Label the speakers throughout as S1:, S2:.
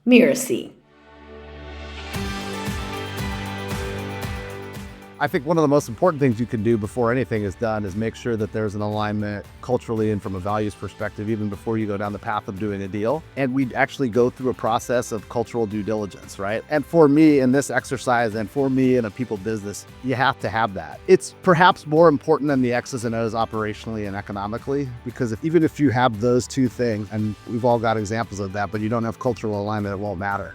S1: Mirasee.
S2: I think one of the most important things you can do before anything is done is make sure that there's an alignment culturally and from a values perspective, even before you go down the path of doing a deal. And we actually go through a process of cultural due diligence, right? And for me in this exercise and for me in a people business, you have to have that. It's perhaps more important than the X's and O's operationally and economically, because even if you have those two things, and we've all got examples of that, but you don't have cultural alignment, it won't matter.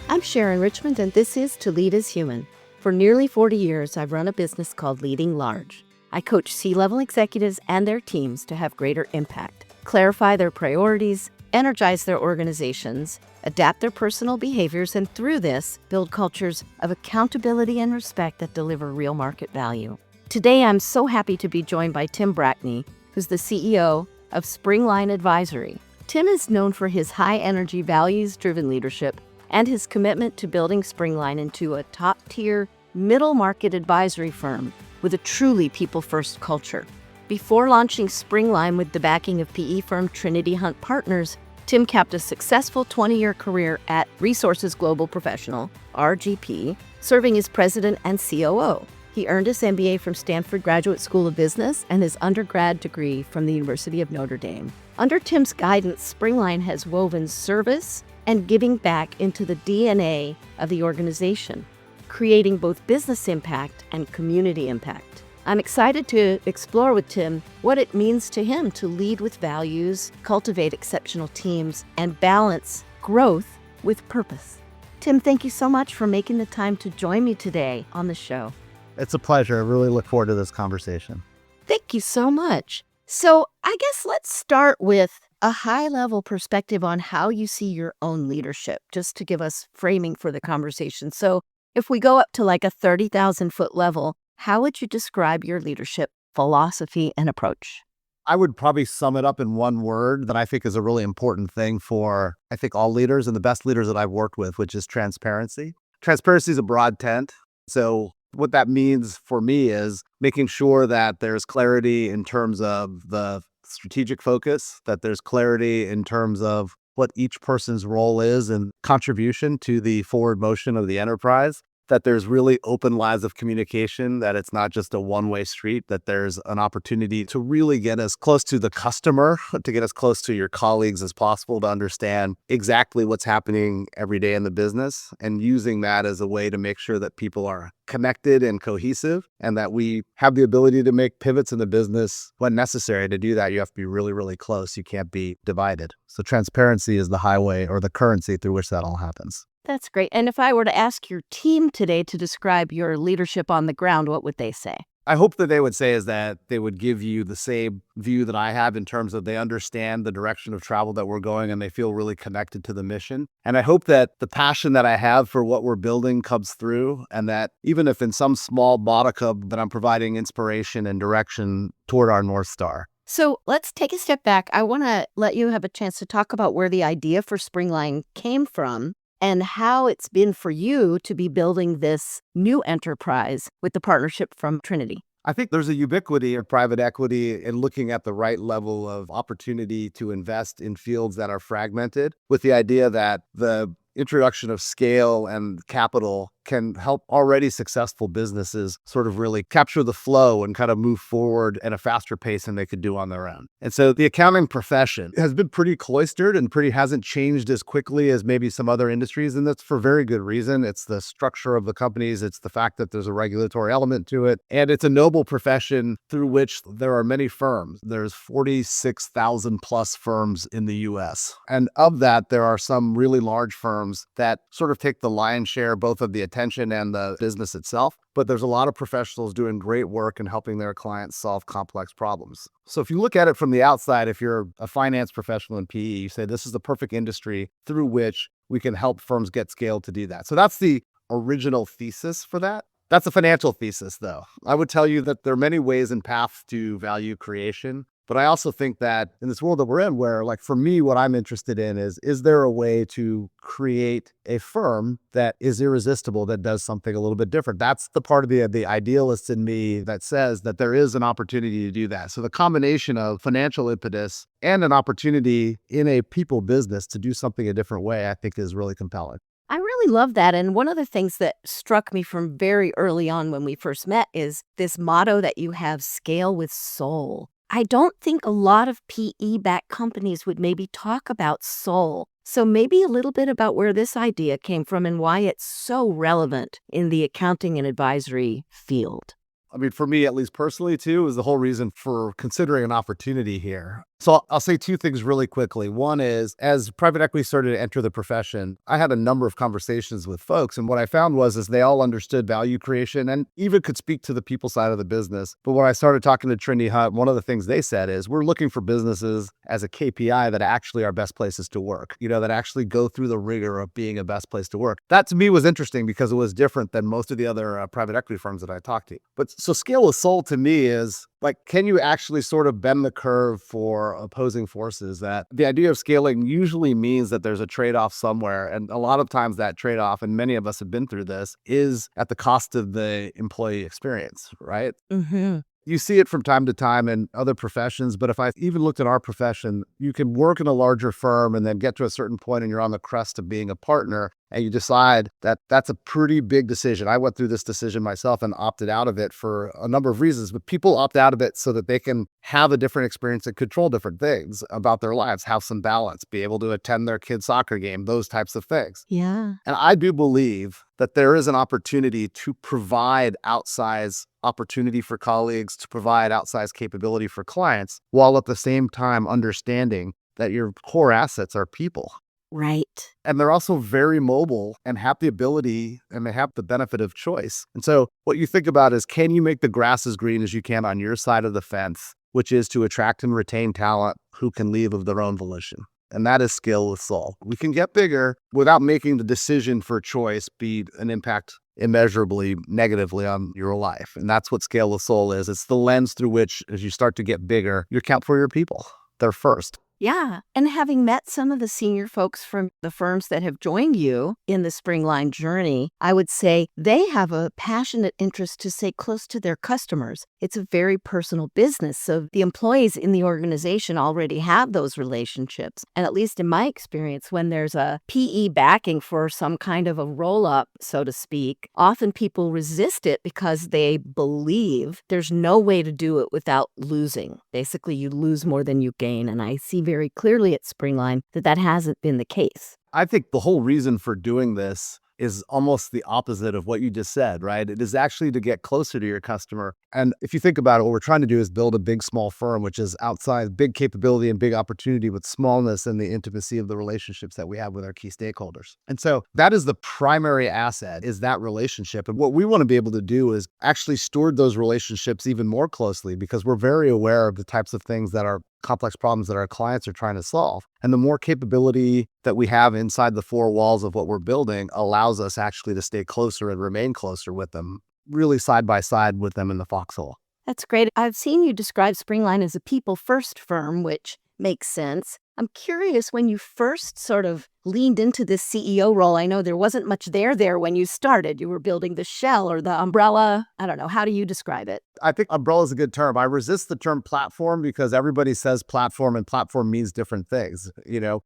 S3: I'm Sharon Richmond, and this is To Lead is Human. For nearly 40 years, I've run a business called Leading Large. I coach C-level executives and their teams to have greater impact, clarify their priorities, energize their organizations, adapt their personal behaviors, and through this, build cultures of accountability and respect that deliver real market value. Today, I'm so happy to be joined by Tim Brackney, who's the CEO of Springline Advisory. Tim is known for his high-energy, values-driven leadership and his commitment to building Springline into a top-tier, middle-market advisory firm with a truly people-first culture. Before launching Springline with the backing of PE firm Trinity Hunt Partners, Tim capped a successful 20-year career at Resources Global Professional, RGP, serving as president and COO. He earned his MBA from Stanford Graduate School of Business and his undergrad degree from the University of Notre Dame. Under Tim's guidance, Springline has woven service and giving back into the DNA of the organization, creating both business impact and community impact. I'm excited to explore with Tim what it means to him to lead with values, cultivate exceptional teams, and balance growth with purpose. Tim, thank you so much for making the time to join me today on the show.
S2: It's a pleasure. I really look forward to this conversation.
S3: Thank you so much. So I guess let's start with a high-level perspective on how you see your own leadership, just to give us framing for the conversation. So if we go up to like a 30,000-foot level, how would you describe your leadership philosophy and approach?
S2: I would probably sum it up in one word that I think is a really important thing for, I think, all leaders and the best leaders that I've worked with, which is transparency. Transparency is a broad tent. So what that means for me is making sure that there's clarity in terms of the strategic focus, that there's clarity in terms of what each person's role is and contribution to the forward motion of the enterprise, that there's really open lines of communication, that it's not just a one-way street, that there's an opportunity to really get as close to the customer, to get as close to your colleagues as possible, to understand exactly what's happening every day in the business, and using that as a way to make sure that people are connected and cohesive, and that we have the ability to make pivots in the business when necessary. To do that, you have to be really, really close. You can't be divided. So transparency is the highway or the currency through which that all happens.
S3: That's great. And if I were to ask your team today to describe your leadership on the ground, what would they say?
S2: I hope that they would say is that they would give you the same view that I have in terms of they understand the direction of travel that we're going and they feel really connected to the mission. And I hope that the passion that I have for what we're building comes through, and that even if in some small modicum that I'm providing inspiration and direction toward our North Star.
S3: So let's take a step back. I want to let you have a chance to talk about where the idea for Springline came from and how it's been for you to be building this new enterprise with the partnership from Trinity.
S2: I think there's a ubiquity of private equity in looking at the right level of opportunity to invest in fields that are fragmented, with the idea that the introduction of scale and capital can help already successful businesses sort of really capture the flow and kind of move forward at a faster pace than they could do on their own. And so the accounting profession has been pretty cloistered and hasn't changed as quickly as maybe some other industries. And that's for very good reason. It's the structure of the companies. It's the fact that there's a regulatory element to it. And it's a noble profession through which there are many firms. There's 46,000 plus firms in the US. And of that, there are some really large firms that sort of take the lion's share, both of the attention and the business itself. But there's a lot of professionals doing great work and helping their clients solve complex problems. So if you look at it from the outside, if you're a finance professional in PE, you say this is the perfect industry through which we can help firms get scale to do that. So that's the original thesis for that. That's a financial thesis, though. I would tell you that there are many ways and paths to value creation. But I also think that in this world that we're in, where like for me, what I'm interested in is there a way to create a firm that is irresistible, that does something a little bit different? That's the part of the idealist in me that says that there is an opportunity to do that. So the combination of financial impetus and an opportunity in a people business to do something a different way, I think is really compelling.
S3: I really love that. And one of the things that struck me from very early on when we first met is this motto that you have, scale with soul. I don't think a lot of PE-backed companies would maybe talk about soul. So maybe a little bit about where this idea came from and why it's so relevant in the accounting and advisory field.
S2: I mean, for me, at least personally, too, is the whole reason for considering an opportunity here. So I'll say two things really quickly. One is, as private equity started to enter the profession, I had a number of conversations with folks. And what I found is they all understood value creation and even could speak to the people side of the business. But when I started talking to Trinity Hunt, one of the things they said is we're looking for businesses as a KPI that actually are best places to work, that actually go through the rigor of being a best place to work. That to me was interesting because it was different than most of the other private equity firms that I talked to. But so scale with soul to me is like, can you actually sort of bend the curve for opposing forces? That the idea of scaling usually means that there's a trade-off somewhere. And a lot of times that trade-off, and many of us have been through this, is at the cost of the employee experience, right?
S3: Mm-hmm.
S2: You see it from time to time in other professions, but if I even looked at our profession, you can work in a larger firm and then get to a certain point and you're on the crest of being a partner and you decide that that's a pretty big decision. I went through this decision myself and opted out of it for a number of reasons, but people opt out of it so that they can have a different experience and control different things about their lives, have some balance, be able to attend their kid's soccer game, those types of things.
S3: Yeah.
S2: And I do believe that there is an opportunity to provide outsized opportunity for colleagues, to provide outsized capability for clients, while at the same time understanding that your core assets are people.
S3: Right.
S2: And they're also very mobile and have the ability and they have the benefit of choice. And so what you think about is, can you make the grass as green as you can on your side of the fence, which is to attract and retain talent who can leave of their own volition? And that is scale with soul. We can get bigger without making the decision for choice be an impact immeasurably negatively on your life. And that's what scale with soul is. It's the lens through which, as you start to get bigger, you account for your people. They're first.
S3: Yeah. And having met some of the senior folks from the firms that have joined you in the Springline journey, I would say they have a passionate interest to stay close to their customers. It's a very personal business. So the employees in the organization already have those relationships. And at least in my experience, when there's a PE backing for some kind of a roll-up, so to speak, often people resist it because they believe there's no way to do it without losing. Basically, you lose more than you gain. And I see very clearly at Springline that hasn't been the case.
S2: I think the whole reason for doing this is almost the opposite of what you just said, right? It is actually to get closer to your customer. And if you think about it, what we're trying to do is build a big, small firm, which is outside big capability and big opportunity with smallness and the intimacy of the relationships that we have with our key stakeholders. And so that is the primary asset, is that relationship. And what we want to be able to do is actually steward those relationships even more closely, because we're very aware of the types of things that are complex problems that our clients are trying to solve. And the more capability that we have inside the four walls of what we're building allows us actually to stay closer and remain closer with them, really side by side with them in the foxhole.
S3: That's great. I've seen you describe Springline as a people-first firm, which makes sense. I'm curious, when you first sort of leaned into this CEO role, I know there wasn't much there when you started. You were building the shell or the umbrella. I don't know. How do you describe it?
S2: I think umbrella is a good term. I resist the term platform because everybody says platform and platform means different things,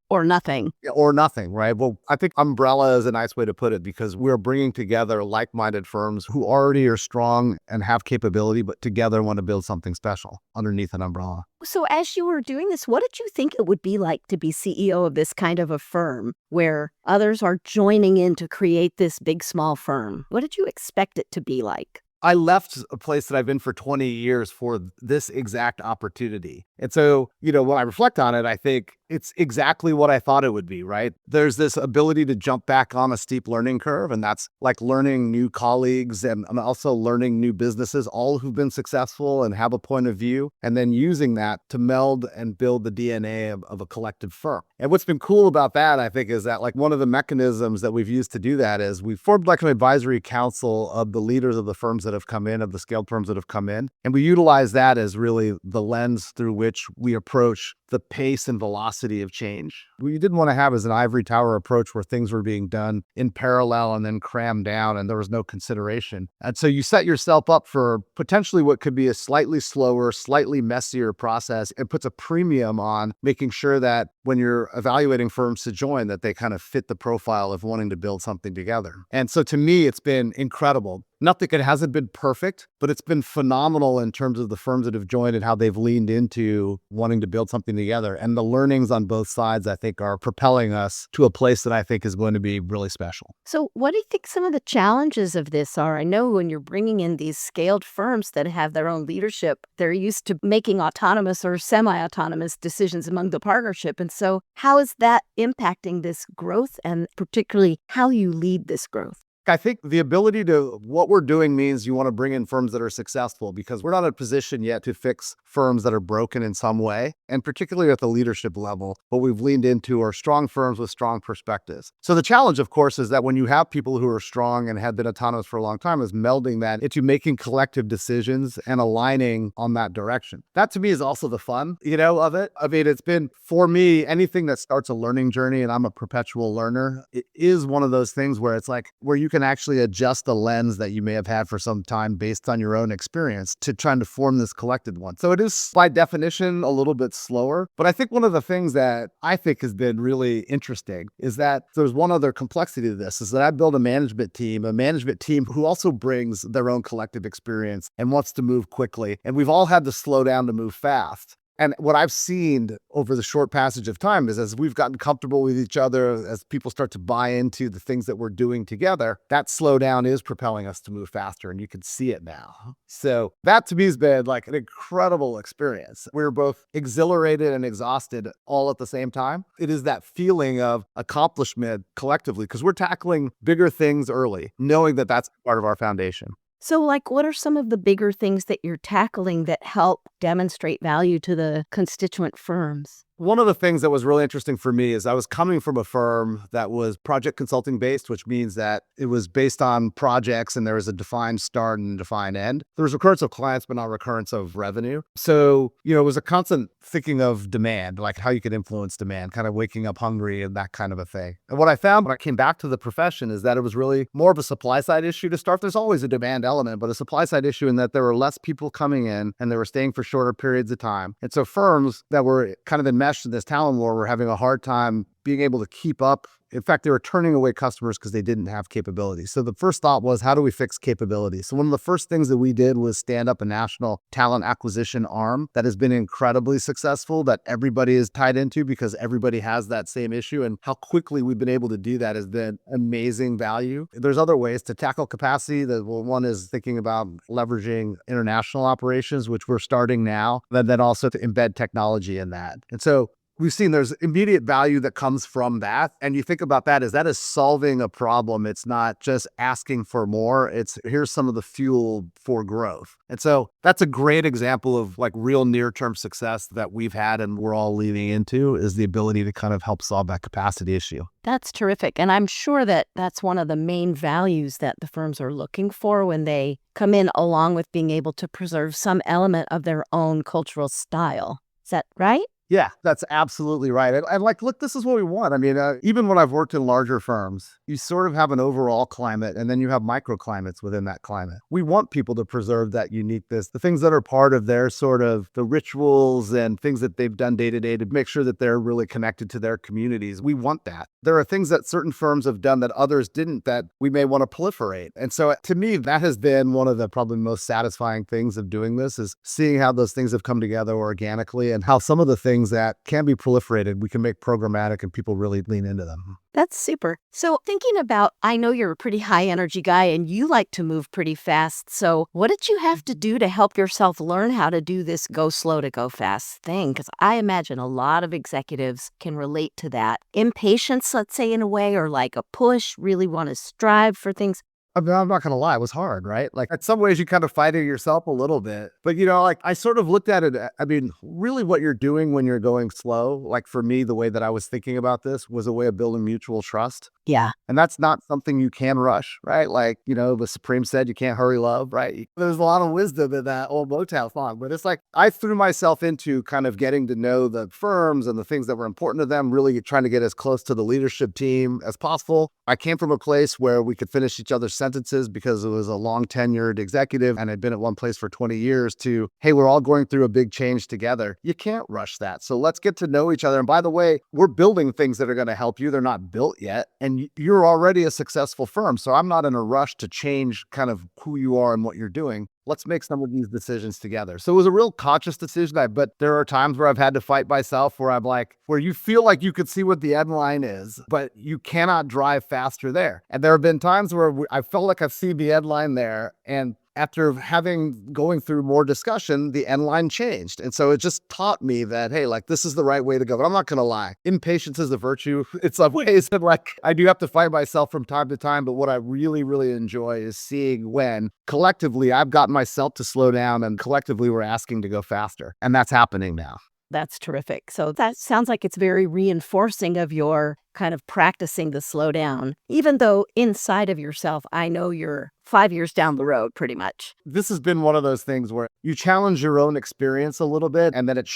S3: Or nothing.
S2: or nothing, right? Well, I think umbrella is a nice way to put it, because we're bringing together like-minded firms who already are strong and have capability, but together want to build something special underneath an umbrella.
S3: So as you were doing this, what did you think it would be like to be CEO of this kind of a firm where others are joining in to create this big, small firm? What did you expect it to be like?
S2: I left a place that I've been for 20 years for this exact opportunity. And so, when I reflect on it, I think It's exactly what I thought it would be, right? There's this ability to jump back on a steep learning curve, and that's like learning new colleagues and also learning new businesses, all who've been successful and have a point of view, and then using that to meld and build the DNA of a collective firm. And what's been cool about that, I think, is that like one of the mechanisms that we've used to do that is we formed like an advisory council of the leaders of the firms that have come in, of the scaled firms that have come in. And we utilize that as really the lens through which we approach the pace and velocity of change. What you didn't want to have is an ivory tower approach where things were being done in parallel and then crammed down and there was no consideration. And so you set yourself up for potentially what could be a slightly slower, slightly messier process. It puts a premium on making sure that when you're evaluating firms to join, that they kind of fit the profile of wanting to build something together. And so to me, it's been incredible. Not that it hasn't been perfect, but it's been phenomenal in terms of the firms that have joined and how they've leaned into wanting to build something together. And the learnings on both sides, I think, are propelling us to a place that I think is going to be really special.
S3: So, what do you think some of the challenges of this are? I know when you're bringing in these scaled firms that have their own leadership, they're used to making autonomous or semi-autonomous decisions among the partnership. And so, how is that impacting this growth and particularly how you lead this growth?
S2: I think the ability to, what we're doing means you want to bring in firms that are successful because we're not in a position yet to fix firms that are broken in some way. And particularly at the leadership level, what we've leaned into are strong firms with strong perspectives. So the challenge, of course, is that when you have people who are strong and have been autonomous for a long time, is melding that into making collective decisions and aligning on that direction. That to me is also the fun, of it. I mean, it's been, for me, anything that starts a learning journey, and I'm a perpetual learner, it is one of those things where it's like, where you can actually adjust the lens that you may have had for some time based on your own experience to trying to form this collected one. So it is by definition a little bit slower. But I think one of the things that I think has been really interesting is that there's one other complexity to this, is that I build a management team who also brings their own collective experience and wants to move quickly. And we've all had to slow down to move fast. And what I've seen over the short passage of time is as we've gotten comfortable with each other, as people start to buy into the things that we're doing together, that slowdown is propelling us to move faster. And you can see it now. So that to me has been like an incredible experience. We're both exhilarated and exhausted all at the same time. It is that feeling of accomplishment collectively because we're tackling bigger things early, knowing that that's part of our foundation.
S3: So, what are some of the bigger things that you're tackling that help demonstrate value to the constituent firms?
S2: One of the things that was really interesting for me is I was coming from a firm that was project consulting based, which means that it was based on projects and there was a defined start and defined end. There was recurrence of clients, but not recurrence of revenue. So, it was a constant thinking of demand, like how you could influence demand, kind of waking up hungry and that kind of a thing. And what I found when I came back to the profession is that it was really more of a supply side issue to start. There's always a demand element, but a supply side issue in that there were less people coming in and they were staying for shorter periods of time. And so firms that were kind of enmeshed in this talent war were having a hard time being able to keep up. In fact, they were turning away customers because they didn't have capabilities. So the first thought was, how do we fix capabilities? So one of the first things that we did was stand up a national talent acquisition arm that has been incredibly successful, that everybody is tied into because everybody has that same issue. And how quickly we've been able to do that has been amazing value. There's other ways to tackle capacity. One is thinking about leveraging international operations, which we're starting now, but then also to embed technology in that. And so we've seen there's immediate value that comes from that. And you think about that is solving a problem. It's not just asking for more. It's here's some of the fuel for growth. And so that's a great example of like real near-term success that we've had and we're all leaning into is the ability to kind of help solve that capacity issue.
S3: That's terrific. And I'm sure that that's one of the main values that the firms are looking for when they come in, along with being able to preserve some element of their own cultural style. Is that right?
S2: Yeah, that's absolutely right. And like, look, this is what we want. I mean, even when I've worked in larger firms, you sort of have an overall climate and then you have microclimates within that climate. We want people to preserve that uniqueness, the things that are part of their sort of the rituals and things that they've done day to day to make sure that they're really connected to their communities. We want that. There are things that certain firms have done that others didn't that we may want to proliferate. And so to me, that has been one of the probably most satisfying things of doing this is seeing how those things have come together organically and how some of the things things that can be proliferated, we can make programmatic and people really lean into them.
S3: That's super. So, thinking about, I know you're a pretty high energy guy and you like to move pretty fast. So, what did you have to do to help yourself learn how to do this go slow to go fast thing? Because I imagine a lot of executives can relate to that. Impatience, let's say, in a way, or like a push, really want to strive for things.
S2: I mean, I'm not gonna lie, it was hard, right? Like, in some ways, you kind of fight it yourself a little bit. But, like, I sort of looked at it, I mean, really what you're doing when you're going slow, like, for me, the way that I was thinking about this was a way of building mutual trust.
S3: Yeah.
S2: And that's not something you can rush, right? Like, the Supreme said you can't hurry love, right? There's a lot of wisdom in that old Motown song, but it's like I threw myself into kind of getting to know the firms and the things that were important to them, really trying to get as close to the leadership team as possible. I came from a place where we could finish each other's sentences because it was a long tenured executive and had been at one place for 20 years to, hey, we're all going through a big change together. You can't rush that. So let's get to know each other. And by the way, we're building things that are going to help you. They're not built yet. And you're already a successful firm. So I'm not in a rush to change kind of who you are and what you're doing. Let's make some of these decisions together. So it was a real conscious decision. But there are times where I've had to fight myself where I'm like, where you feel like you could see what the end line is, but you cannot drive faster there. And there have been times where I felt like I've seen the end line there. And after going through more discussion, the end line changed. And so it just taught me that, hey, like, this is the right way to go. But I'm not going to lie. Impatience is a virtue in some ways. And like, I do have to fight myself from time to time. But what I really, really enjoy is seeing when collectively I've gotten myself to slow down and collectively we're asking to go faster. And that's happening now.
S3: That's terrific. So that sounds like it's very reinforcing of your kind of practicing the slow down, even though inside of yourself, I know you're 5 years down the road pretty much.
S2: This has been one of those things where you challenge your own experience a little bit and then it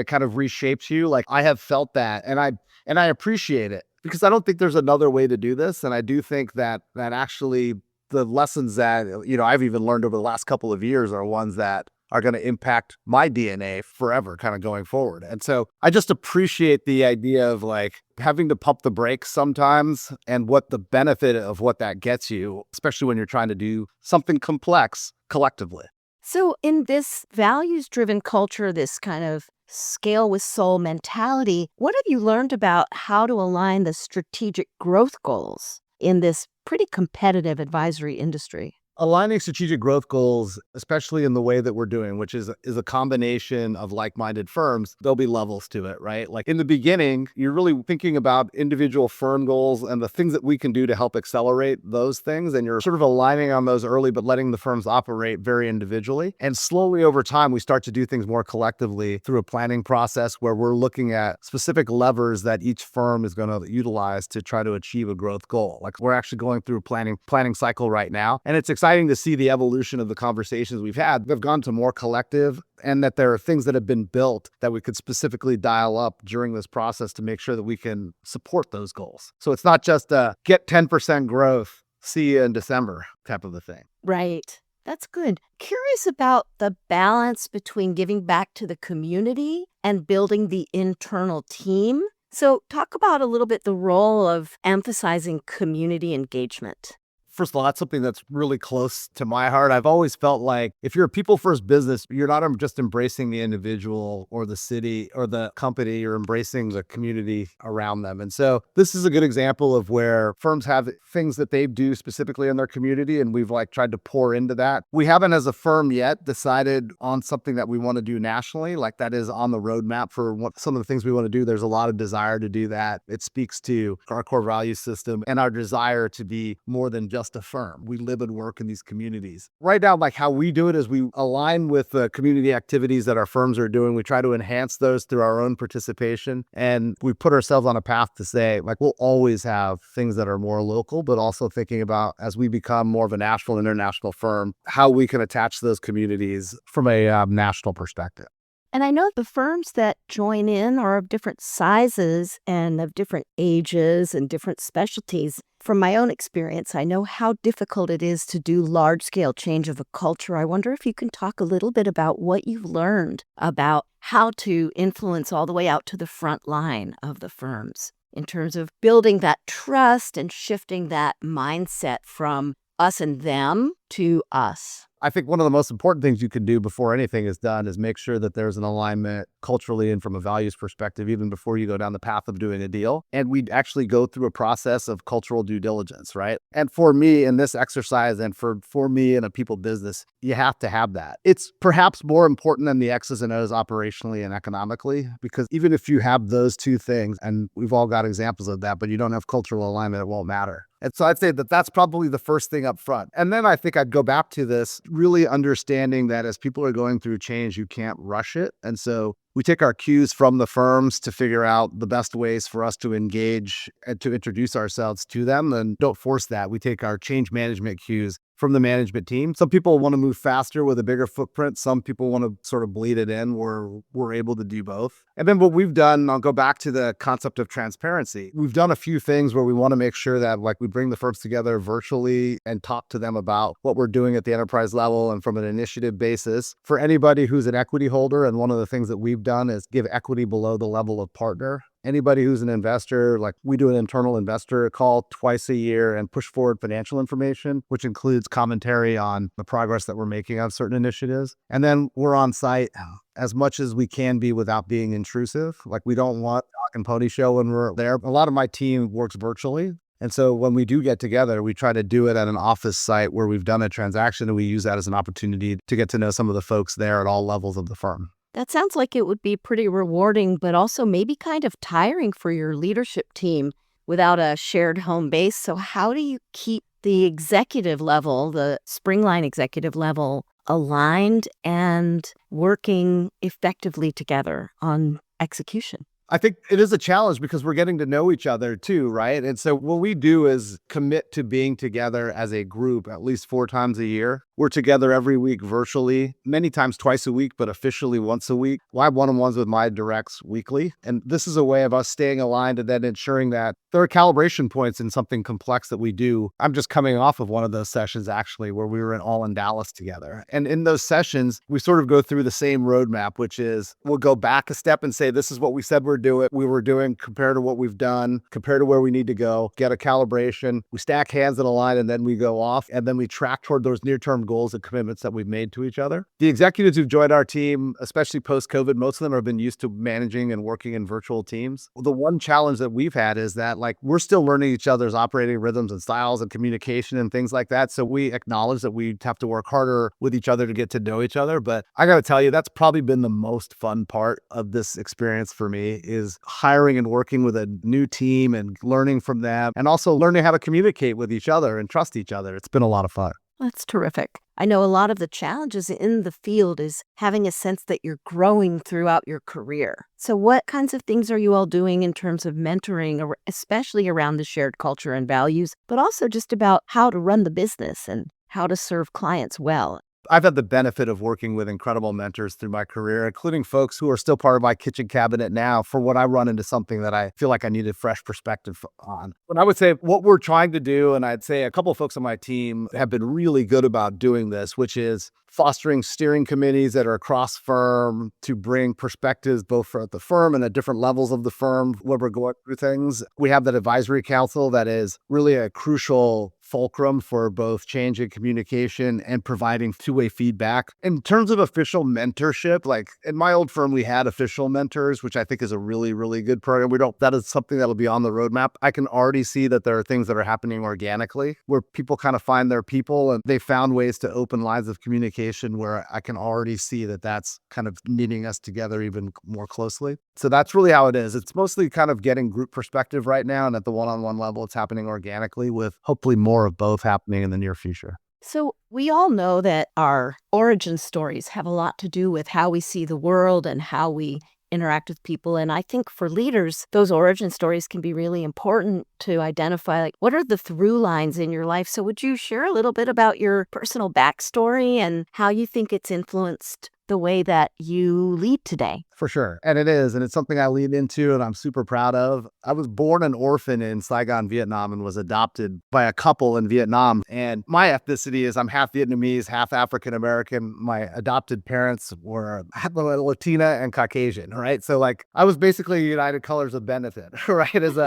S2: kind of reshapes you. Like, I have felt that and I appreciate it because I don't think there's another way to do this. And I do think that actually the lessons that, I've even learned over the last couple of years are ones that are going to impact my DNA forever kind of going forward. And so I just appreciate the idea of like having to pump the brakes sometimes and what the benefit of what that gets you, especially when you're trying to do something complex collectively.
S3: So in this values-driven culture, this kind of scale with soul mentality, what have you learned about how to align the strategic growth goals in this pretty competitive advisory industry?
S2: Aligning strategic growth goals, especially in the way that we're doing, which is a combination of like-minded firms, there'll be levels to it, right? Like in the beginning, you're really thinking about individual firm goals and the things that we can do to help accelerate those things. And you're sort of aligning on those early, but letting the firms operate very individually. And slowly over time, we start to do things more collectively through a planning process where we're looking at specific levers that each firm is going to utilize to try to achieve a growth goal. Like we're actually going through a planning cycle right now. And it's exciting to see the evolution of the conversations we've had. They've gone to more collective and that there are things that have been built that we could specifically dial up during this process to make sure that we can support those goals. So it's not just a get 10% growth, see you in December type of a thing.
S3: Right. That's good. Curious about the balance between giving back to the community and building the internal team. So talk about a little bit the role of emphasizing community engagement.
S2: First of all, that's something that's really close to my heart. I've always felt like if you're a people first business, you're not just embracing the individual or the city or the company, you're embracing the community around them. And so this is a good example of where firms have things that they do specifically in their community. And we've like tried to pour into that. We haven't as a firm yet decided on something that we want to do nationally, like that is on the roadmap for what some of the things we want to do. There's a lot of desire to do that. It speaks to our core value system and our desire to be more than just a firm. We live and work in these communities. Right now, like how we do it is we align with the community activities that our firms are doing. We try to enhance those through our own participation. And we put ourselves on a path to say, like, we'll always have things that are more local, but also thinking about as we become more of a national, international firm, how we can attach those communities from a national perspective.
S3: And I know the firms that join in are of different sizes and of different ages and different specialties. From my own experience, I know how difficult it is to do large-scale change of a culture. I wonder if you can talk a little bit about what you've learned about how to influence all the way out to the front line of the firms in terms of building that trust and shifting that mindset from us and them to us?
S2: I think one of the most important things you can do before anything is done is make sure that there's an alignment culturally and from a values perspective, even before you go down the path of doing a deal. And we actually go through a process of cultural due diligence, right? And for me in this exercise and for me in a people business, you have to have that. It's perhaps more important than the X's and O's operationally and economically, because even if you have those two things, and we've all got examples of that, but you don't have cultural alignment, it won't matter. And so I'd say that that's probably the first thing up front. And then I think I'd go back to this really understanding that as people are going through change, you can't rush it. And so we take our cues from the firms to figure out the best ways for us to engage and to introduce ourselves to them, and don't force that. We take our change management cues from the management team. Some people want to move faster with a bigger footprint. Some people want to sort of bleed it in. We're able to do both. And then what we've done, I'll go back to the concept of transparency. We've done a few things where we want to make sure that like we bring the firms together virtually and talk to them about what we're doing at the enterprise level and from an initiative basis. For anybody who's an equity holder, and one of the things that we've done is give equity below the level of partner. Anybody who's an investor, like we do an internal investor call twice a year and push forward financial information, which includes commentary on the progress that we're making on certain initiatives. And then we're on site as much as we can be without being intrusive. Like we don't want dog and pony show when we're there. A lot of my team works virtually. And so when we do get together, we try to do it at an office site where we've done a transaction, and we use that as an opportunity to get to know some of the folks there at all levels of the firm.
S3: That sounds like it would be pretty rewarding, but also maybe kind of tiring for your leadership team without a shared home base. So how do you keep the executive level, the Springline executive level, aligned and working effectively together on execution?
S2: I think it is a challenge because we're getting to know each other too, right? And so what we do is commit to being together as a group at least 4 times a year. We're together every week virtually, many times twice a week, but officially once a week. I have one-on-ones with my directs weekly. And this is a way of us staying aligned and then ensuring that there are calibration points in something complex that we do. I'm just coming off of one of those sessions actually, where we were all in Dallas together. And in those sessions, we sort of go through the same roadmap, which is we'll go back a step and say, this is what we said we were doing compared to what we've done, compared to where we need to go, get a calibration. We stack hands in a line, and then we go off, and then we track toward those near-term goals and commitments that we've made to each other. The executives who've joined our team, especially post-COVID, most of them have been used to managing and working in virtual teams. The one challenge that we've had is that like we're still learning each other's operating rhythms and styles and communication and things like that. So we acknowledge that we have to work harder with each other to get to know each other. But I got to tell you, that's probably been the most fun part of this experience for me, is hiring and working with a new team and learning from them, and also learning how to communicate with each other and trust each other. It's been a lot of fun.
S3: That's terrific. I know a lot of the challenges in the field is having a sense that you're growing throughout your career. So what kinds of things are you all doing in terms of mentoring, especially around the shared culture and values, but also just about how to run the business and how to serve clients well?
S2: I've had the benefit of working with incredible mentors through my career, including folks who are still part of my kitchen cabinet now for when I run into something that I feel like I need a fresh perspective on. But I would say what we're trying to do, and I'd say a couple of folks on my team have been really good about doing this, which is fostering steering committees that are across firm to bring perspectives both for the firm and at different levels of the firm when we're going through things. We have that advisory council that is really a crucial fulcrum for both change and communication and providing two-way feedback. In terms of official mentorship, like in my old firm, we had official mentors, which I think is a really, really good program. That is something that'll be on the roadmap. I can already see that there are things that are happening organically where people kind of find their people, and they found ways to open lines of communication where I can already see that that's kind of knitting us together even more closely. So that's really how it is. It's mostly kind of getting group perspective right now. And at the one-on-one level, it's happening organically, with hopefully more of both happening in the near future.
S3: So we all know that our origin stories have a lot to do with how we see the world and how we interact with people. And I think for leaders, those origin stories can be really important to identify, like, what are the through lines in your life? So would you share a little bit about your personal backstory and how you think it's influenced the way that you lead today?
S2: For sure. And it is. And it's something I lean into and I'm super proud of. I was born an orphan in Saigon, Vietnam, and was adopted by a couple in Vietnam. And my ethnicity is I'm half Vietnamese, half African American. My adopted parents were Latina and Caucasian, right? So like I was basically United Colors of benefit, right? As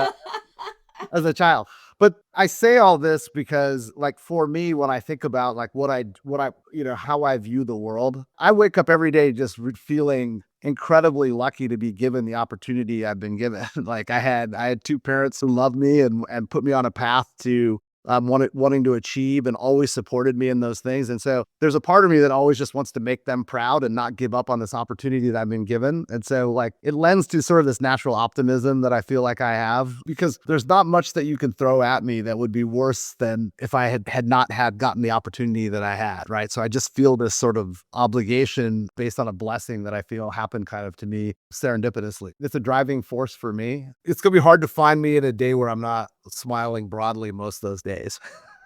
S2: a child. But I say all this because, like, for me, when I think about like how I view the world, I wake up every day just feeling incredibly lucky to be given the opportunity I've been given. Like I had two parents who loved me and put me on a path to wanting to achieve and always supported me in those things. And so there's a part of me that always just wants to make them proud and not give up on this opportunity that I've been given. And so like it lends to sort of this natural optimism that I feel like I have, because there's not much that you can throw at me that would be worse than if I had not had gotten the opportunity that I had. Right. So I just feel this sort of obligation based on a blessing that I feel happened kind of to me serendipitously. It's a driving force for me. It's going to be hard to find me in a day where I'm not smiling broadly most of those days.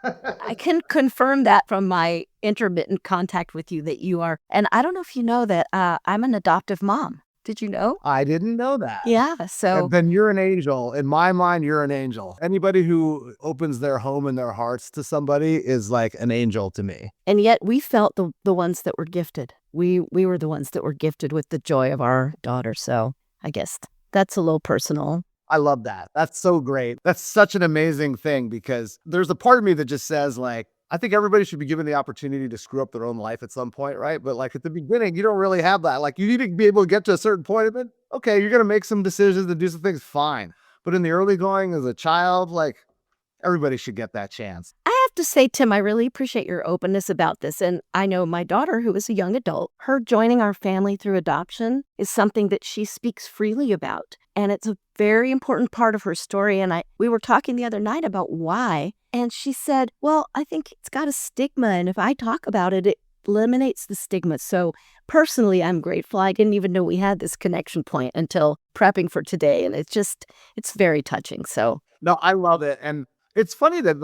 S3: I can confirm that from my intermittent contact with you that you are. And I don't know if you know that I'm an adoptive mom. Did you know?
S2: I didn't know that.
S3: Yeah. So
S2: Then you're an angel. In my mind, you're an angel. Anybody who opens their home and their hearts to somebody is like an angel to me.
S3: and yet we felt the ones that were gifted. We were the ones that were gifted with the joy of our daughter. So I guess that's a little personal.
S2: I love that. That's so great. That's such an amazing thing, because there's a part of me that just says like, I think everybody should be given the opportunity to screw up their own life at some point, right? But like at the beginning, you don't really have that. Like you need to be able to get to a certain point of it. Okay, you're going to make some decisions and do some things, fine. But in the early going as a child, like everybody should get that chance.
S3: I have to say, Tim, I really appreciate your openness about this. And I know my daughter, who is a young adult, her joining our family through adoption is something that she speaks freely about. And it's a very important part of her story. And we were talking the other night about why. And she said, well, I think it's got a stigma. And if I talk about it, it eliminates the stigma. So personally, I'm grateful. I didn't even know we had this connection point until prepping for today. And it's very touching. So
S2: No, I love it. And it's funny that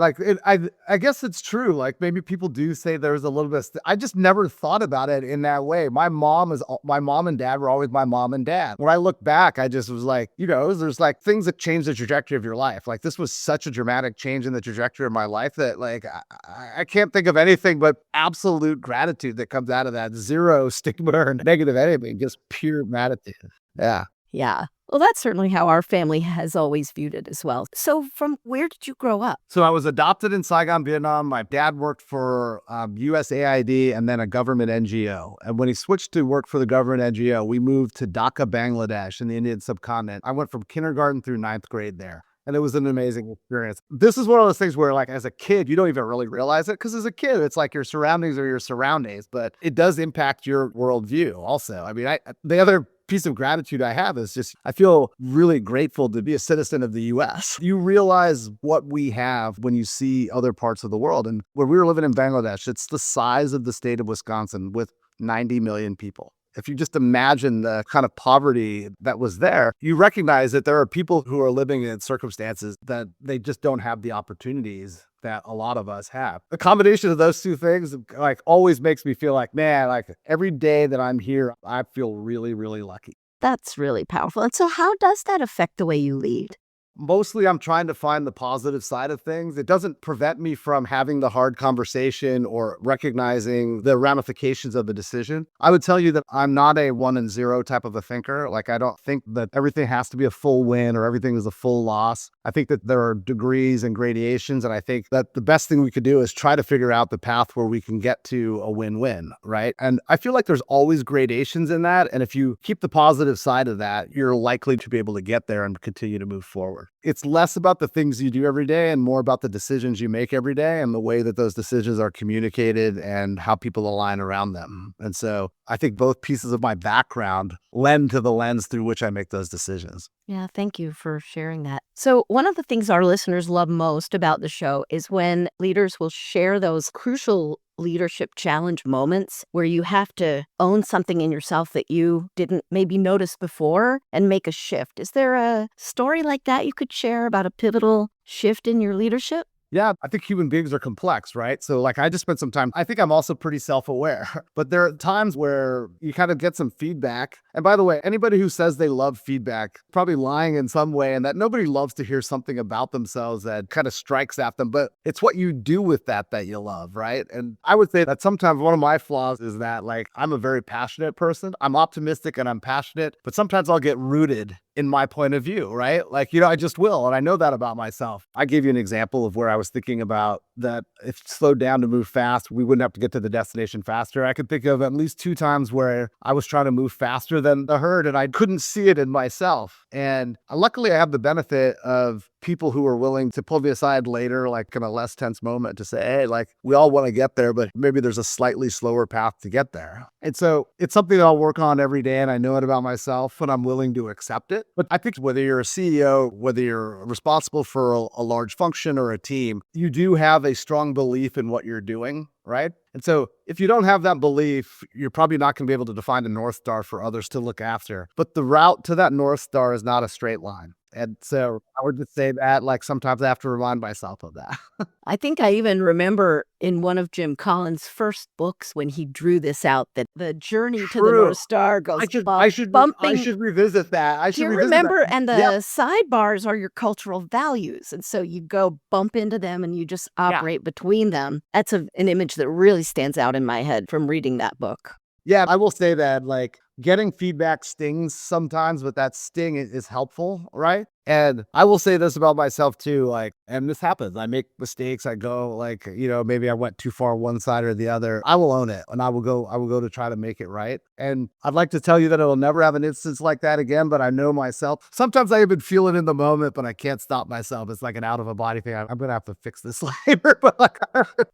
S2: I guess it's true. Like maybe people do say there's a little bit I just never thought about it in that way. My mom and dad were always my mom and dad. When I look back, I just was like, there's like things that change the trajectory of your life. Like this was such a dramatic change in the trajectory of my life that like, I can't think of anything but absolute gratitude that comes out of that. Zero stigma or negative anything, just pure gratitude. Yeah.
S3: yeah. Well, that's certainly how our family has always viewed it as well. So from where did you grow up?
S2: So I was adopted in Saigon, Vietnam. My dad worked for USAID and then a government NGO. And when he switched to work for the government NGO, we moved to Dhaka, Bangladesh in the Indian subcontinent. I went from kindergarten through 9th grade there. And it was an amazing experience. This is one of those things where like as a kid, you don't even really realize it, because as a kid, it's like your surroundings are your surroundings, but it does impact your worldview also. I mean, the other piece of gratitude I have is just, I feel really grateful to be a citizen of the US. You realize what we have when you see other parts of the world. And when we were living in Bangladesh, it's the size of the state of Wisconsin with 90 million people. If you just imagine the kind of poverty that was there, you recognize that there are people who are living in circumstances that they just don't have the opportunities that a lot of us have. The combination of those two things like always makes me feel like, man, like every day that I'm here, I feel really, really lucky.
S3: That's really powerful. And so how does that affect the way you lead?
S2: Mostly I'm trying to find the positive side of things. It doesn't prevent me from having the hard conversation or recognizing the ramifications of the decision. I would tell you that I'm not a 1 and 0 type of a thinker. Like I don't think that everything has to be a full win or everything is a full loss. I think that there are degrees and gradations. And I think that the best thing we could do is try to figure out the path where we can get to a win-win, right? And I feel like there's always gradations in that. And if you keep the positive side of that, you're likely to be able to get there and continue to move forward. It's less about the things you do every day and more about the decisions you make every day and the way that those decisions are communicated and how people align around them. And so I think both pieces of my background lend to the lens through which I make those decisions.
S3: Yeah, thank you for sharing that. So one of the things our listeners love most about the show is when leaders will share those crucial leadership challenge moments where you have to own something in yourself that you didn't maybe notice before and make a shift. Is there a story like that you could share about a pivotal shift in your leadership?
S2: Yeah, I think human beings are complex, right? So like I just spent some time, I think I'm also pretty self-aware, but there are times where you kind of get some feedback. And by the way, anybody who says they love feedback, probably lying in some way, and that nobody loves to hear something about themselves that kind of strikes at them, but it's what you do with that you love, right? And I would say that sometimes one of my flaws is that like I'm a very passionate person. I'm optimistic and I'm passionate, but sometimes I'll get rooted in my point of view, right? Like, I just will. And I know that about myself. I gave you an example of where I was thinking about that if slowed down to move fast, we wouldn't have to get to the destination faster. I could think of at least 2 times where I was trying to move faster than the herd and I couldn't see it in myself. And luckily I have the benefit of people who are willing to pull me aside later, like in a less tense moment to say, hey, like we all want to get there, but maybe there's a slightly slower path to get there. And so it's something that I'll work on every day. And I know it about myself and I'm willing to accept it. But I think whether you're a CEO, whether you're responsible for a large function or a team, you do have a strong belief in what you're doing, right? And so if you don't have that belief, you're probably not going to be able to define a North Star for others to look after. But the route to that North Star is not a straight line. And so I would just say that, like, sometimes I have to remind myself of that.
S3: I think I even remember in one of Jim Collins' first books when he drew this out, that the journey to the
S2: True.
S3: North Star goes
S2: I should
S3: bumping.
S2: revisit that.
S3: Do you remember? And the
S2: Yep.
S3: sidebars are your cultural values. And so you go bump into them and you just operate between them. That's an image that really stands out in my head from reading that book.
S2: Yeah, I will say that, like, getting feedback stings sometimes, but that sting is helpful, right? And I will say this about myself too, like, and this happens. I make mistakes. I go like, maybe I went too far one side or the other. I will own it and I will go to try to make it right. And I'd like to tell you that it'll never have an instance like that again, but I know myself. Sometimes I even feel it in the moment, but I can't stop myself. It's like an out of a body thing. I'm going to have to fix this later. But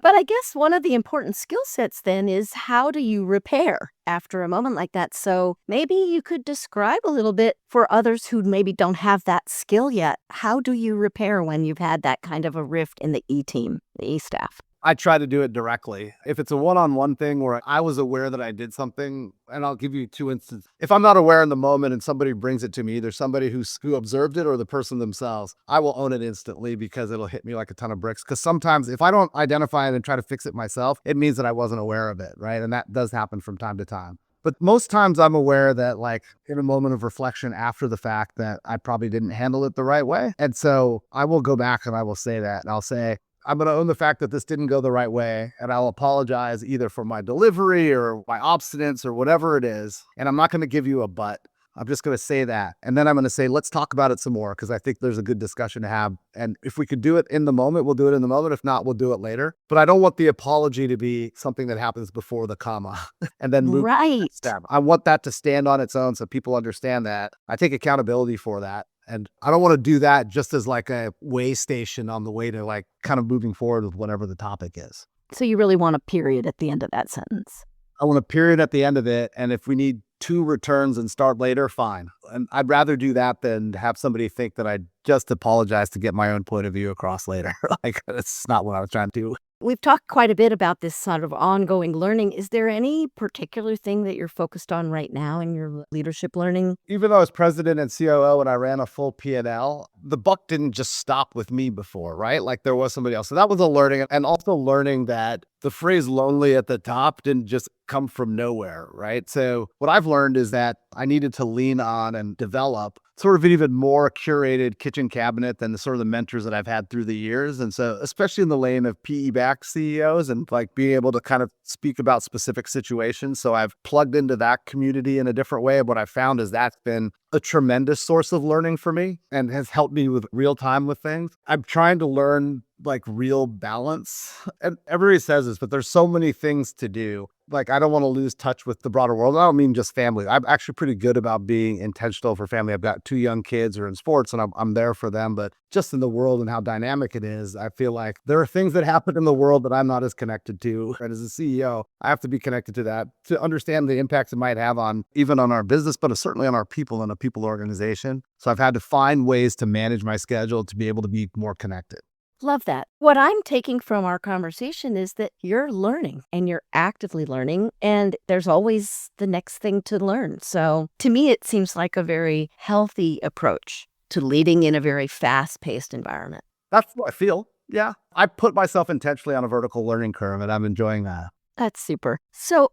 S3: I guess one of the important skill sets then is, how do you repair after a moment like that? So maybe you could describe a little bit for others who maybe don't have that skill yet. How do you repair when you've had that kind of a rift in the E-team, the E-staff?
S2: I try to do it directly. If it's a one-on-one thing where I was aware that I did something, and I'll give you 2 instances. If I'm not aware in the moment and somebody brings it to me, either somebody who observed it or the person themselves, I will own it instantly because it'll hit me like a ton of bricks. Because sometimes if I don't identify it and try to fix it myself, it means that I wasn't aware of it, right? And that does happen from time to time. But most times I'm aware that, like, in a moment of reflection after the fact, that I probably didn't handle it the right way. And so I will go back and I will say that. And I'll say, I'm going to own the fact that this didn't go the right way. And I'll apologize either for my delivery or my obstinance or whatever it is. And I'm not going to give you a but. I'm just going to say that. And then I'm going to say, let's talk about it some more, because I think there's a good discussion to have. And if we could do it in the moment, we'll do it in the moment. If not, we'll do it later. But I don't want the apology to be something that happens before the comma and then move to the
S3: Right.
S2: next step. I want that to stand on its own so people understand that. I take accountability for that. And I don't want to do that just as like a way station on the way to, like, kind of moving forward with whatever the topic is.
S3: So you really want a period at the end of that sentence.
S2: I want a period at the end of it. And if we need 2 returns and start later, fine. And I'd rather do that than have somebody think that I just apologized to get my own point of view across later. Like, that's not what I was trying to do.
S3: We've talked quite a bit about this sort of ongoing learning. Is there any particular thing that you're focused on right now in your leadership learning?
S2: Even though I was president and COO and I ran a full P&L, the buck didn't just stop with me before, right? Like, there was somebody else. So that was a learning, and also learning that the phrase lonely at the top didn't just come from nowhere, right? So what I've learned is that I needed to lean on and develop sort of an even more curated kitchen cabinet than the sort of the mentors that I've had through the years. And so, especially in the lane of PE-backed CEOs and, like, being able to kind of speak about specific situations. So I've plugged into that community in a different way. What I've found is that's been a tremendous source of learning for me and has helped me with real time with things. I'm trying to learn, like, real balance. And everybody says this, but there's so many things to do. Like, I don't want to lose touch with the broader world. I don't mean just family. I'm actually pretty good about being intentional for family. I've got 2 young kids who are in sports and I'm there for them. But just in the world and how dynamic it is, I feel like there are things that happen in the world that I'm not as connected to. And as a CEO, I have to be connected to that to understand the impacts it might have on even on our business, but certainly on our people and a people organization. So I've had to find ways to manage my schedule to be able to be more connected.
S3: Love that. What I'm taking from our conversation is that you're learning and you're actively learning, and there's always the next thing to learn. So to me, it seems like a very healthy approach to leading in a very fast-paced environment.
S2: That's what I feel. Yeah. I put myself intentionally on a vertical learning curve and I'm enjoying that.
S3: That's super. So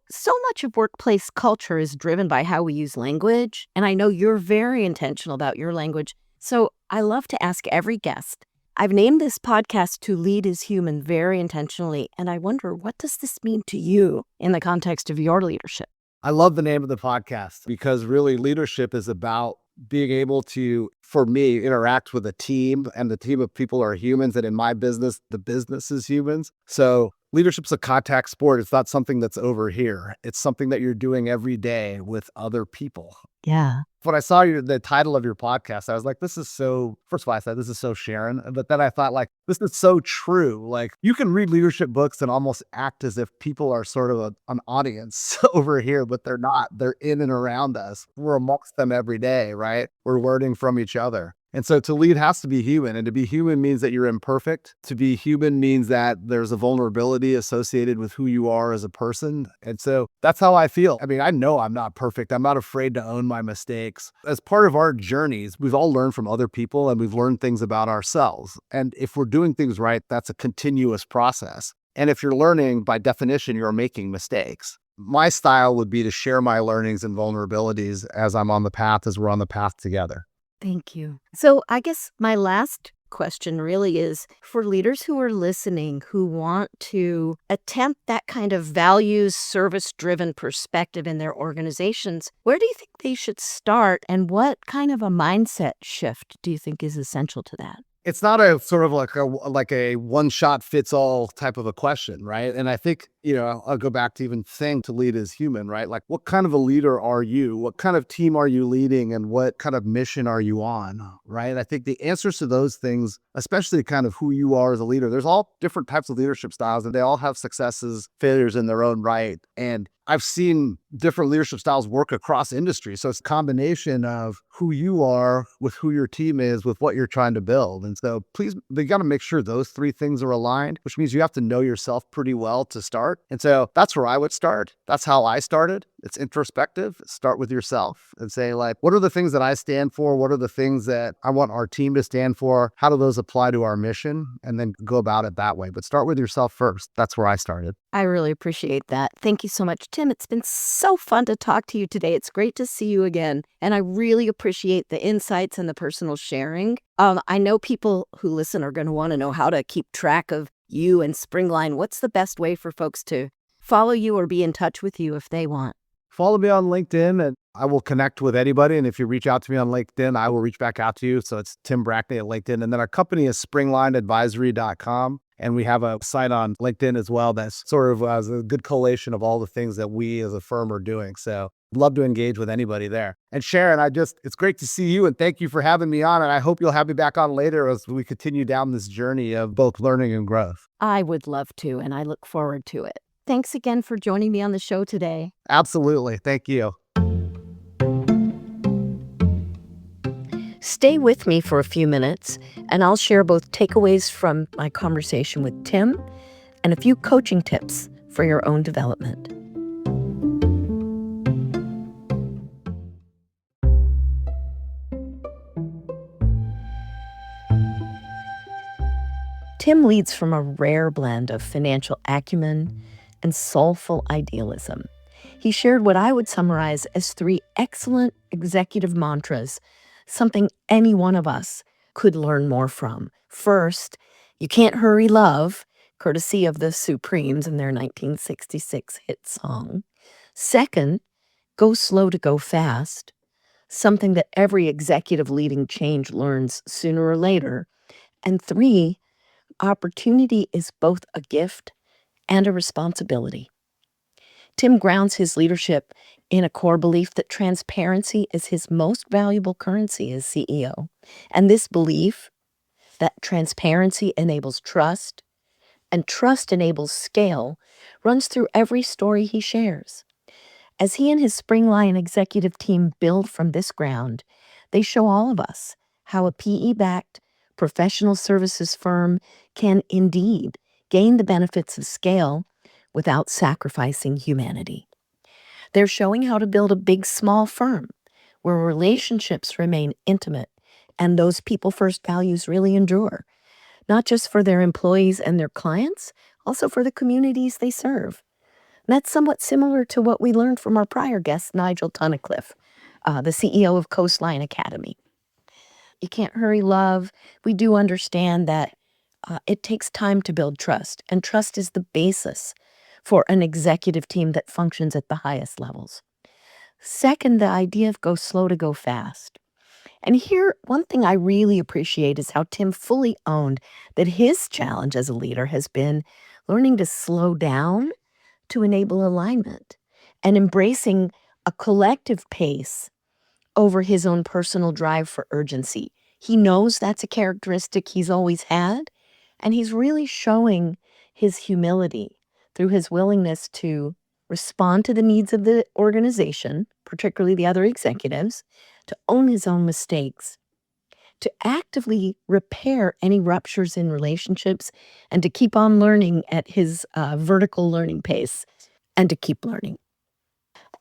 S3: much of workplace culture is driven by how we use language, and I know you're very intentional about your language. So I love to ask every guest, I've named this podcast To Lead is Human very intentionally, and I wonder, what does this mean to you in the context of your leadership?
S2: I love the name of the podcast because really leadership is about being able to, for me, interact with a team, and the team of people are humans. And in my business, the business is humans. So leadership's a contact sport. It's not something that's over here. It's something that you're doing every day with other people.
S3: Yeah.
S2: When I saw the title of your podcast, I was like, this is so, first of all, I said, this is so Sharon. But then I thought, like, this is so true. Like, you can read leadership books and almost act as if people are sort of an audience over here, but they're not. They're in and around us. We're amongst them every day, right? We're learning from each other. And so to lead has to be human. And to be human means that you're imperfect. To be human means that there's a vulnerability associated with who you are as a person. And so that's how I feel. I mean, I know I'm not perfect. I'm not afraid to own my mistakes. As part of our journeys, we've all learned from other people and we've learned things about ourselves. And if we're doing things right, that's a continuous process. And if you're learning, by definition, you're making mistakes. My style would be to share my learnings and vulnerabilities as I'm on the path, as we're on the path together.
S3: Thank you. So I guess my last question really is for leaders who are listening, who want to attempt that kind of values, service-driven perspective in their organizations, where do you think they should start, and what kind of a mindset shift do you think is essential to that?
S2: It's not a sort of like a one shot fits all type of a question, right? And I think, I'll go back to even saying to lead as human, right? Like, what kind of a leader are you? What kind of team are you leading? And what kind of mission are you on, right? I think the answers to those things, especially kind of who you are as a leader, there's all different types of leadership styles and they all have successes, failures in their own right. And I've seen different leadership styles work across industries. So it's a combination of who you are with who your team is, with what you're trying to build. And so please, they got to make sure those three things are aligned, which means you have to know yourself pretty well to start. And so that's where I would start. That's how I started. It's introspective. Start with yourself and say, like, what are the things that I stand for? What are the things that I want our team to stand for? How do those apply to our mission? And then go about it that way. But start with yourself first. That's where I started.
S3: I really appreciate that. Thank you so much, Tim. It's been so fun to talk to you today. It's great to see you again. And I really appreciate the insights and the personal sharing. I know people who listen are going to want to know how to keep track of you and Springline. What's the best way for folks to follow you or be in touch with you if they want?
S2: Follow me on LinkedIn and I will connect with anybody. And if you reach out to me on LinkedIn, I will reach back out to you. So it's Tim Brackney at LinkedIn. And then our company is springlineadvisory.com. And we have a site on LinkedIn as well that's sort of has a good collation of all the things that we as a firm are doing. So I'd love to engage with anybody there. And Sharon, it's great to see you and thank you for having me on. And I hope you'll have me back on later as we continue down this journey of both learning and growth.
S3: I would love to, and I look forward to it. Thanks again for joining me on the show today.
S2: Absolutely. Thank you.
S3: Stay with me for a few minutes, and I'll share both takeaways from my conversation with Tim and a few coaching tips for your own development. Tim leads from a rare blend of financial acumen and soulful idealism. He shared what I would summarize as 3 excellent executive mantras, something any one of us could learn more from. First, you can't hurry love, courtesy of the Supremes and their 1966 hit song. Second, go slow to go fast, something that every executive leading change learns sooner or later. And 3, opportunity is both a gift and a responsibility. Tim grounds his leadership in a core belief that transparency is his most valuable currency as CEO. And this belief that transparency enables trust and trust enables scale runs through every story he shares. As he and his Springline executive team build from this ground, they show all of us how a PE-backed professional services firm can indeed gain the benefits of scale without sacrificing humanity. They're showing how to build a big, small firm where relationships remain intimate and those people-first values really endure, not just for their employees and their clients, also for the communities they serve. That's somewhat similar to what we learned from our prior guest, Nigel Tunnicliffe, the CEO of Coastline Academy. You can't hurry love. We do understand that it takes time to build trust, and trust is the basis for an executive team that functions at the highest levels. Second, the idea of go slow to go fast. And here, one thing I really appreciate is how Tim fully owned that his challenge as a leader has been learning to slow down to enable alignment and embracing a collective pace over his own personal drive for urgency. He knows that's a characteristic he's always had, and he's really showing his humility through his willingness to respond to the needs of the organization, particularly the other executives, to own his own mistakes, to actively repair any ruptures in relationships, and to keep on learning at his vertical learning pace, and to keep learning.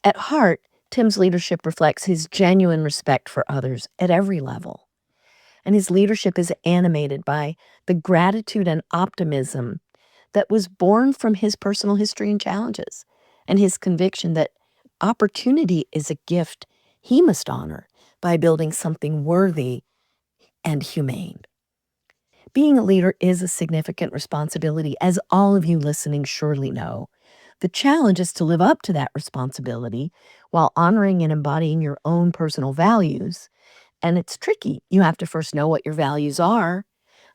S3: At heart, Tim's leadership reflects his genuine respect for others at every level. And his leadership is animated by the gratitude and optimism that was born from his personal history and challenges, and his conviction that opportunity is a gift he must honor by building something worthy and humane. Being a leader is a significant responsibility, as all of you listening surely know. The challenge is to live up to that responsibility while honoring and embodying your own personal values. And it's tricky. You have to first know what your values are,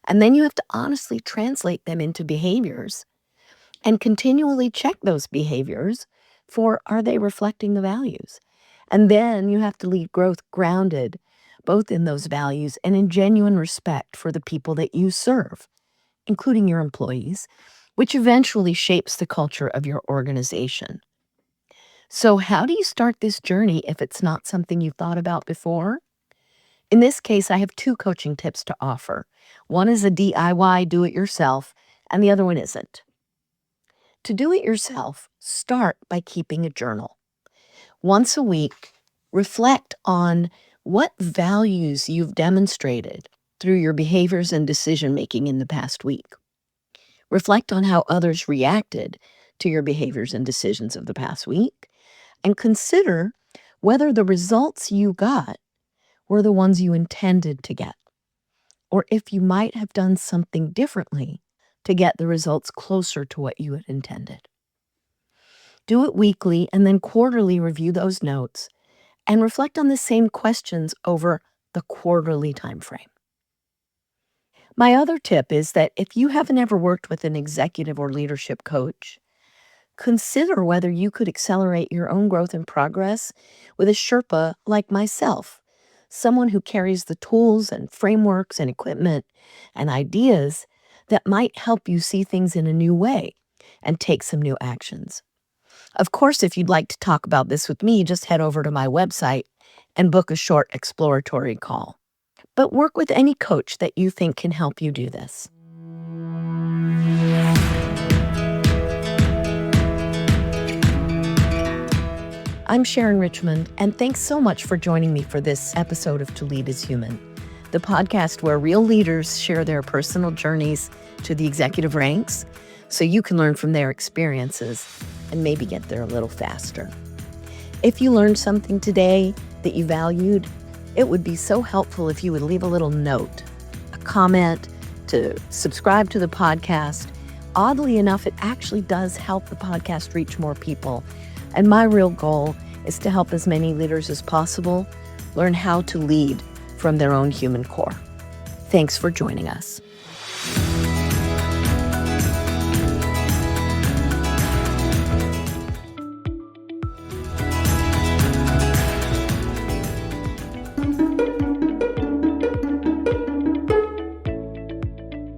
S3: and then you have to honestly translate them into behaviors and continually check those behaviors for, are they reflecting the values? And then you have to lead growth grounded both in those values and in genuine respect for the people that you serve, including your employees, which eventually shapes the culture of your organization. So how do you start this journey if it's not something you've thought about before? In this case, I have 2 coaching tips to offer. One is a DIY, do-it-yourself, and the other one isn't. To do it yourself, start by keeping a journal. Once a week, reflect on what values you've demonstrated through your behaviors and decision-making in the past week. Reflect on how others reacted to your behaviors and decisions of the past week, and consider whether the results you got were the ones you intended to get, or if you might have done something differently to get the results closer to what you had intended. Do it weekly and then quarterly review those notes and reflect on the same questions over the quarterly time frame. My other tip is that if you haven't ever worked with an executive or leadership coach, consider whether you could accelerate your own growth and progress with a Sherpa like myself, someone who carries the tools and frameworks and equipment and ideas that might help you see things in a new way and take some new actions. Of course, if you'd like to talk about this with me, just head over to my website and book a short exploratory call. But work with any coach that you think can help you do this. I'm Sharon Richmond, and thanks so much for joining me for this episode of To Lead is Human, the podcast where real leaders share their personal journeys to the executive ranks so you can learn from their experiences and maybe get there a little faster. If you learned something today that you valued, it would be so helpful if you would leave a little note, a comment, to subscribe to the podcast. Oddly enough, it actually does help the podcast reach more people. And my real goal is to help as many leaders as possible learn how to lead from their own human core. Thanks for joining us.